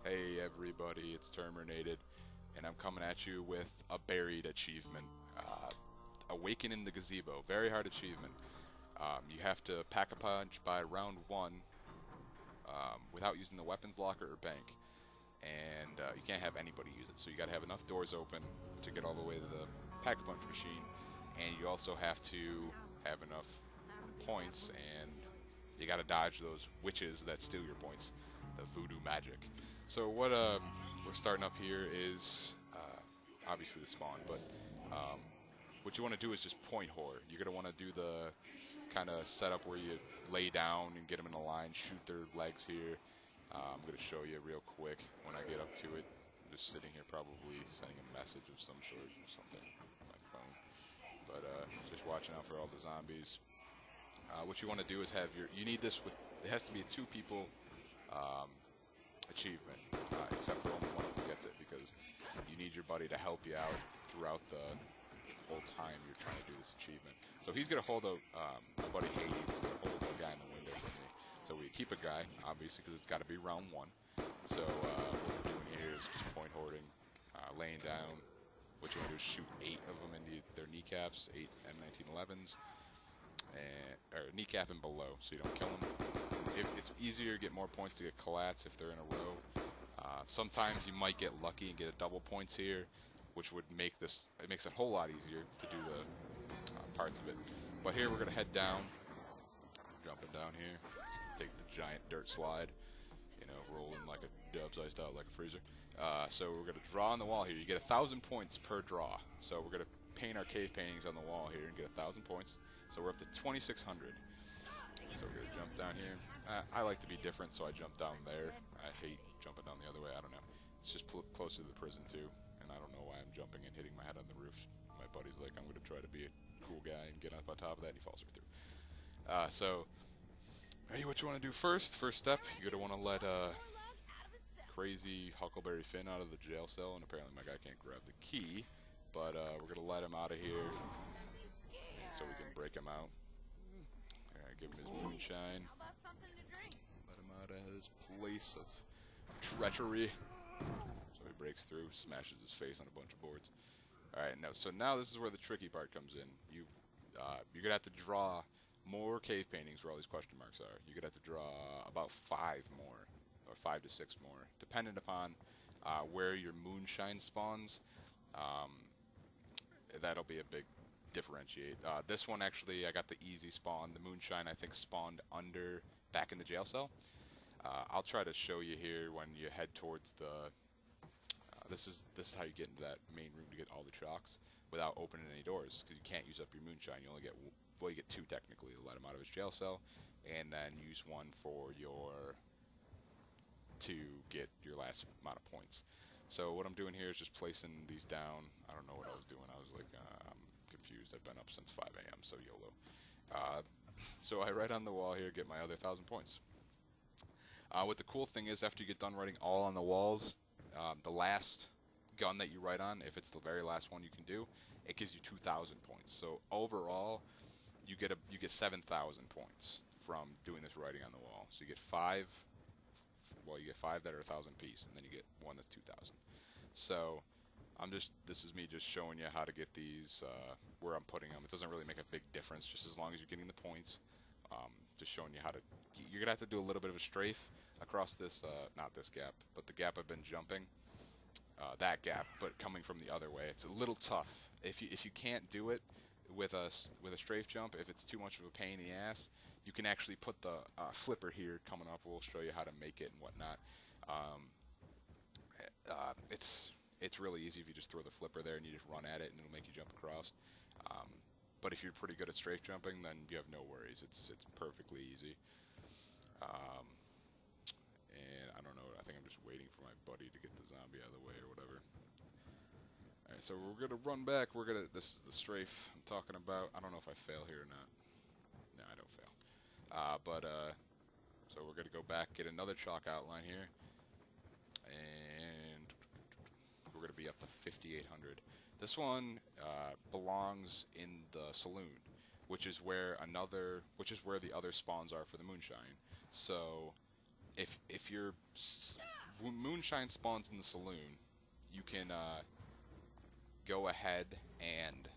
Hey everybody, it's Termernated, and I'm coming at you with a buried achievement. Awaken the Gazebo. Very hard achievement. You have to pack a punch by round 1 without using the weapons locker or bank. And you can't have anybody use it, so you gotta have enough doors open to get all the way to the pack a punch machine, and you also have to have enough points, and you gotta dodge those witches that steal your points, the voodoo magic. So what we're starting up here is obviously the spawn, but what you want to do is just point whore. You're gonna want to do the kind of setup where you lay down and get them in a line, shoot their legs here. I'm gonna show you real quick when I get up to it. I'm just sitting here, probably sending a message of some sort or something on my phone, but just watching out for all the zombies. What you want to do is have you need this with, it has to be a 2 people achievement, except for only one of them gets it, because you need your buddy to help you out throughout the whole time you're trying to do this achievement. So he's going to hold my buddy Hades is going to hold the guy in the window for me. So we keep a guy, obviously, because it's got to be round 1. So what we're doing here is just point hoarding, laying down. What you want to do is shoot 8 of them into their kneecaps, 8 M1911s. Or kneecap and below, so you don't kill them. If it's easier to get more points to get collats if they're in a row. Sometimes you might get lucky and get a double points here, which would make this, it makes it a whole lot easier to do the parts of it. But here we're gonna head down, jumping down here, take the giant dirt slide, you know, rolling like a Dubs iced out like a freezer. So we're gonna draw on the wall here. You get 1,000 points per draw. So we're gonna paint our cave paintings on the wall here and get 1,000 points. So we're up to 2,600. So we're gonna jump down here. I like to be different, so I jump down there. I hate jumping down the other way. I don't know. It's just closer to the prison too, and I don't know why I'm jumping and hitting my head on the roof. My buddy's like, I'm gonna try to be a cool guy and get up on top of that, and he falls right through. So, hey, what you want to do first? First step, you're gonna want to let crazy Huckleberry Finn out of the jail cell, and apparently my guy can't grab the key, but we're gonna let him out of here, so we can break him out. Alright, give him his moonshine. Let him out of his place of treachery. So he breaks through, smashes his face on a bunch of boards. Alright, so now this is where the tricky part comes in. You're gonna have to draw more cave paintings where all these question marks are. You're gonna have to draw about 5 more, or 5 to 6 more, depending upon where your moonshine spawns. That'll be a big differentiate. This one actually, I got the easy spawn. The moonshine I think spawned back in the jail cell. I'll try to show you here when you head towards the. This is how you get into that main room to get all the chalks without opening any doors, because you can't use up your moonshine. You only get, well, you get 2 technically to let him out of his jail cell, and then use 1 for to get your last amount of points. So what I'm doing here is just placing these down. I don't know what I was doing. I was like, I'm confused. I've been up since 5 a.m. so YOLO. So I write on the wall here, get my other 1,000 points. What the cool thing is, after you get done writing all on the walls, the last gun that you write on, if it's the very last one you can do, it gives you 2,000 points. So overall, you get 7,000 points from doing this writing on the wall. So you get 5. Well, you get 5 that are 1,000 piece, and then you get 1 that's 2,000. So this is me just showing you how to get these, where I'm putting them. It doesn't really make a big difference, just as long as you're getting the points. Just showing you how to, you're gonna have to do a little bit of a strafe across this, not this gap, but the gap I've been jumping, that gap, but coming from the other way. It's a little tough. If you can't do it with a strafe jump, if it's too much of a pain in the ass, you can actually put the flipper here coming up. We'll show you how to make it and whatnot. It's really easy if you just throw the flipper there and you just run at it and it'll make you jump across. But if you're pretty good at strafe jumping, then you have no worries. It's perfectly easy. And I don't know, I think I'm just waiting for my buddy to get the zombie out of the way or whatever. Alright, so we're gonna run back. This is the strafe I'm talking about. I don't know if I fail here or not. No, I don't fail. So we're gonna go back, get another chalk outline here, and we're gonna be up to 5,800. This one belongs in the saloon, which is where the other spawns are for the moonshine. So if you're moonshine spawns in the saloon, you can go ahead and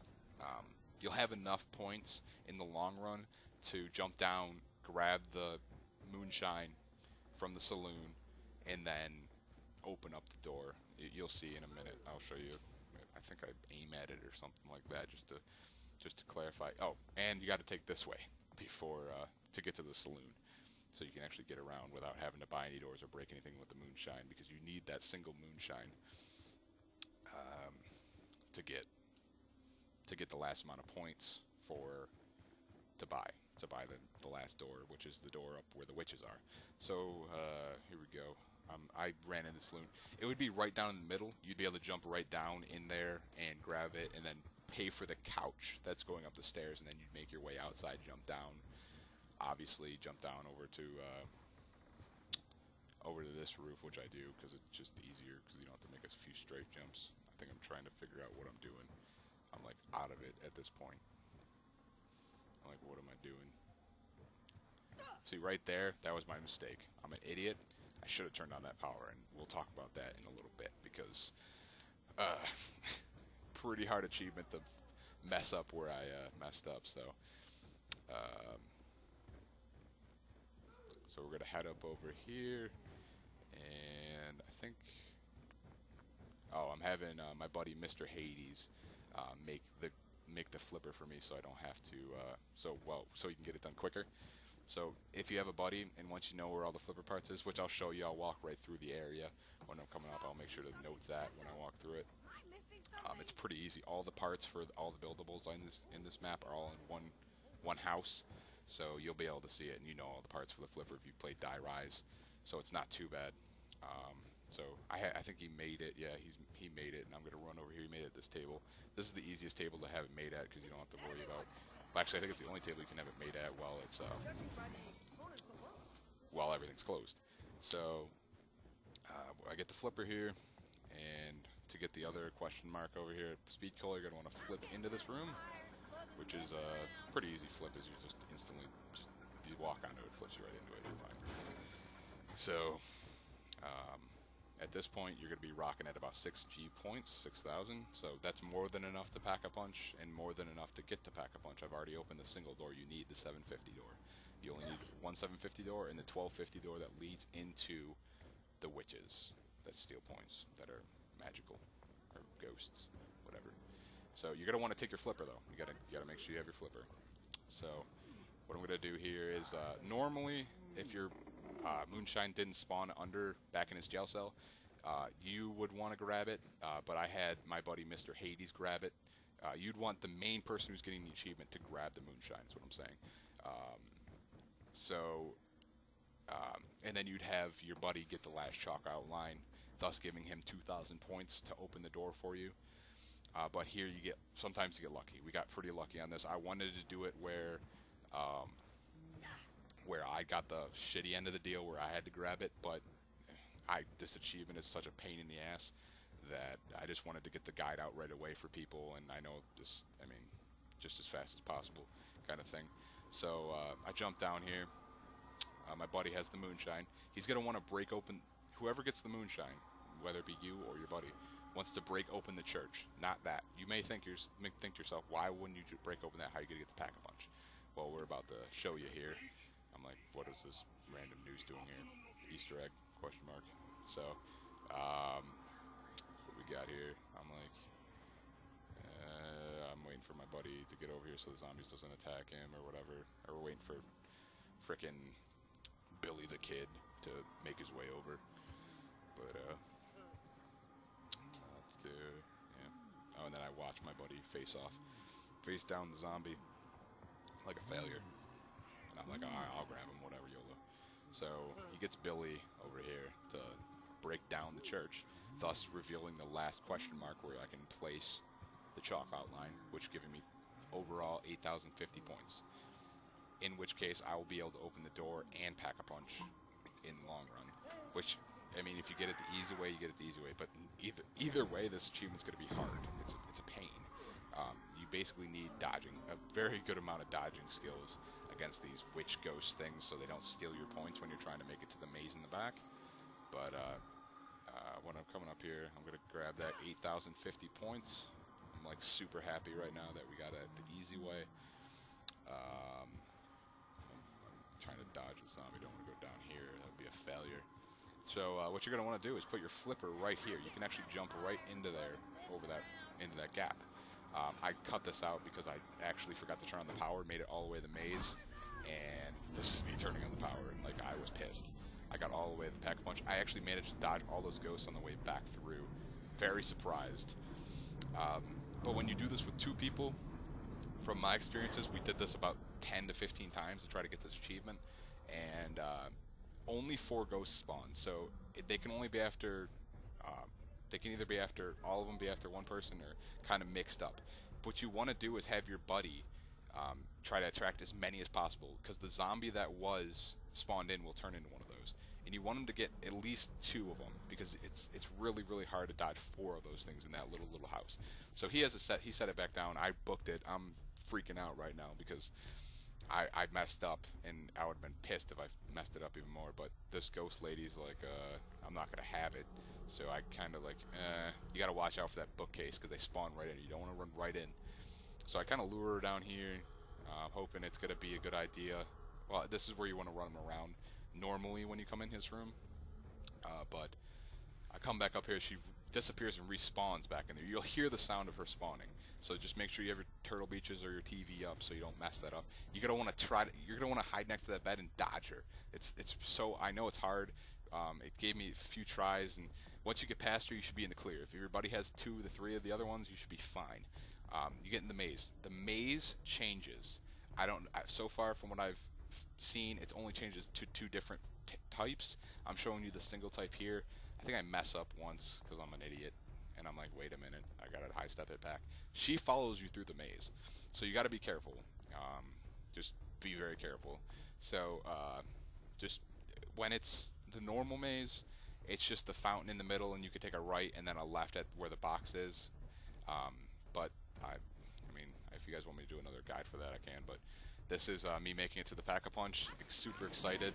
you'll have enough points in the long run to jump down, grab the moonshine from the saloon, and then open up the door. You'll see in a minute. I'll show you. I think I aim at it or something like that, just to clarify. Oh, and you got to take this way before to get to the saloon, so you can actually get around without having to buy any doors or break anything with the moonshine, because you need that single moonshine to get the last amount of points to buy the last door, which is the door up where the witches are. So here we go. I ran in the saloon. It would be right down in the middle. You'd be able to jump right down in there and grab it, and then pay for the couch that's going up the stairs, and then you'd make your way outside, jump down. Obviously, jump down over to this roof, which I do because it's just easier, because you don't have to make a few straight jumps. I think I'm trying to figure out what I'm doing. I'm like out of it at this point. I'm like, what am I doing? See, right there, that was my mistake. I'm an idiot. I should have turned on that power, and we'll talk about that in a little bit, because pretty hard achievement to mess up where I messed up. So so we're gonna head up over here, and I think, oh, I'm having my buddy Mr. Hades make the flipper for me, so I don't have to so you can get it done quicker. So if you have a buddy, and once you know where all the flipper parts is, which I'll show you, I'll walk right through the area when I'm coming up. I'll make sure to note that when I walk through it. It's pretty easy. All the parts for all the buildables in this map are all in one house, so you'll be able to see it, and you know all the parts for the flipper if you played Die Rise. So it's not too bad. So I think he made it. Yeah, he made it, and I'm gonna run over here. He made it at this table. This is the easiest table to have it made at, because you don't have to worry about. Well, actually, I think it's the only table you can have it made at while it's while everything's closed. So I get the flipper here, and to get the other question mark over here, speed cola, you're gonna want to flip into this room, which is a pretty easy flip. As you just instantly you walk onto it, flips you right into it. You're fine. So at this point, you're going to be rocking at about 6 G points, 6,000. So that's more than enough to pack a punch, and more than enough to get to pack a punch. I've already opened the single door. You need the 750 door. You only need one 750 door and the 1250 door that leads into the witches that steal points, that are magical or ghosts, whatever. So you're going to want to take your flipper though. You got to make sure you have your flipper. So what I'm going to do here is normally if your moonshine didn't spawn back in his jail cell, you would want to grab it, but I had my buddy Mr. Hades grab it. You'd want the main person who's getting the achievement to grab the moonshine, is what I'm saying. And then you'd have your buddy get the last chalk outline, thus giving him 2,000 points to open the door for you. But here sometimes you get lucky. We got pretty lucky on this. I wanted to do it where I got the shitty end of the deal, where I had to grab it, but this achievement is such a pain in the ass that I just wanted to get the guide out right away for people, and I know just as fast as possible kind of thing. So I jumped down here. My buddy has the moonshine. He's going to want to break open, whoever gets the moonshine, whether it be you or your buddy, wants to break open the church. Not that. You may think to yourself, why wouldn't you break open that? How are you going to get the pack-a-punch? Well, we're about to show you here. I'm like, what is this random news doing here? Easter egg, question mark. So, what we got here? I'm like, I'm waiting for my buddy to get over here so the zombies doesn't attack him or whatever. Or we're waiting for frickin' Billy the Kid to make his way over. But, let's do, yeah. Oh, and then I watch my buddy face down the zombie like a failure. And I'm like, alright, I'll grab him, whatever, YOLO. So he gets Billy over here to break down the church, thus revealing the last question mark where I can place the chalk outline, which giving me overall 8,050 points. In which case, I will be able to open the door and pack a punch in the long run. Which, I mean, if you get it the easy way, you get it the easy way. But either way, this achievement's going to be hard. It's a pain. You basically need dodging, a very good amount of dodging skills against these witch ghost things, so they don't steal your points when you're trying to make it to the maze in the back. But when I'm coming up here, I'm gonna grab that 8,050 points. I'm like super happy right now that we got it the easy way. I'm trying to dodge the zombie. Don't want to go down here. That would be a failure. So what you're gonna want to do is put your flipper right here. You can actually jump right into there, into that gap. I cut this out because I actually forgot to turn on the power, made it all the way to the maze, and this is me turning on the power, and like I was pissed. I got all the way to the Pack-a-Punch. I actually managed to dodge all those ghosts on the way back through. Very surprised. But when you do this with 2 people, from my experiences, we did this about 10 to 15 times to try to get this achievement, and only 4 ghosts spawn. So they can only be after, they can either be after, all of them be after one person, or kind of mixed up. What you want to do is have your buddy try to attract as many as possible, because the zombie that was spawned in will turn into one of those. And you want him to get at least 2 of them, because it's really, really hard to dodge 4 of those things in that little house. So he has a set. He set it back down. I booked it. I'm freaking out right now because I messed up, and I would have been pissed if I messed it up even more. But this ghost lady's like, I'm not gonna have it. So I kind of like, you gotta watch out for that bookcase because they spawn right in. You don't want to run right in. So I kind of lure her down here, hoping it's gonna be a good idea. Well, this is where you want to run them around normally when you come in his room. But I come back up here, she disappears and respawns back in there. You'll hear the sound of her spawning. So just make sure you have your turtle beaches or your TV up so you don't mess that up. You're gonna want to hide next to that bed and dodge her. It's so, I know it's hard. It gave me a few tries, and once you get past her, you should be in the clear. If your buddy has 2 to 3 of the other ones, you should be fine. You get in the maze. The maze changes. So far from what I've seen, it only changes to 2 different types. I'm showing you the single type here. I think I mess up once because I'm an idiot, and I'm like, wait a minute, I got to high step it back. She follows you through the maze, so you got to be careful. Just be very careful. So just when it's the normal maze, it's just the fountain in the middle, and you could take a right and then a left at where the box is. But I mean, if you guys want me to do another guide for that, I can. But this is me making it to the Pack-a-Punch. Super excited.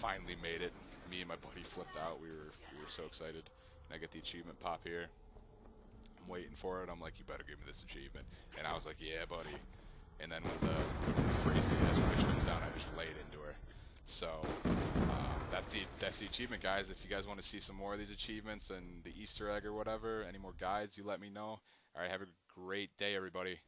Finally made it. Me and my buddy flipped out. We were so excited. And I get the achievement pop here. I'm waiting for it. I'm like, you better give me this achievement. And I was like, yeah, buddy. And then when the crazy ass witch comes down, I just laid into her. So that's the achievement, guys. If you guys want to see some more of these achievements and the Easter egg or whatever, any more guides, you let me know. All right, have a great day, everybody.